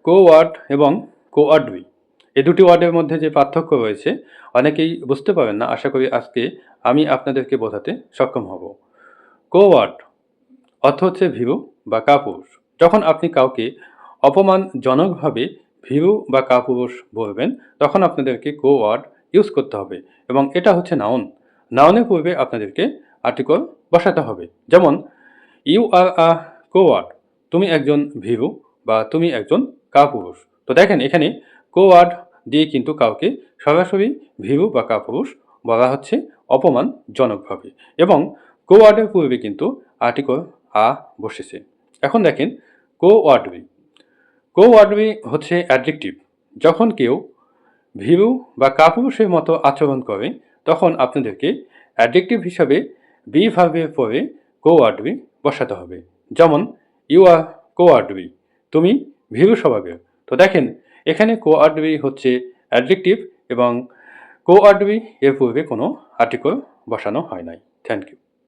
কো word এবং কো word B এই দুটি ওয়ার্ডের মধ্যে যে পার্থক্য রয়েছে অনেকেই বুঝতে পারেন না। আশা করি আজকে আমি আপনাদেরকে বোঝাতে সক্ষম হব। কো ওয়ার্ড অর্থ হচ্ছে ভীরু বা কাপুরুষ। যখন আপনি কাউকে অপমানজনকভাবে ভীরু বা কাপুরুষ বলবেন, তখন আপনাদেরকে কো ওয়ার্ড ইউজ করতে হবে এবং এটা হচ্ছে নাউন। নাউনের পূর্বে আপনাদেরকে আর্টিকল বসাতে হবে। যেমন ইউ আর আ কোওয়ার্ড, তুমি একজন ভীরু বা তুমি একজন কাপুরুষ। তো দেখেন এখানে কোওয়ার্ড দিয়ে কিন্তু কাউকে সরাসরি ভীরু বা কাপুরুষ বলা হচ্ছে অপমানজনকভাবে এবং কোওয়ার্ডের পূর্বে কিন্তু আর্টিকল আ বসেছে। এখন দেখেন কোওয়ার্ডবি। কোওয়ার্ডবি হচ্ছে অ্যাডজেক্টিভ। যখন কেউ ভীরু বা কাপুরুষের মতো আচরণ করে তখন আপনাদেরকে অ্যাডজেক্টিভ হিসাবে বি ভার্বের পরে কোওয়ার্ডবি বসাতে হবে। যেমন ইউ আর কোওয়ার্ডবি, তুমি ভীরু স্বভাবের। তো দেখেন এখানে কোওয়ার্ডবি হচ্ছে অ্যাডজেক্টিভ এবং কোওয়ার্ডবি এর পূর্বে কোনো আর্টিকল বসানো হয় নাই। Thank you.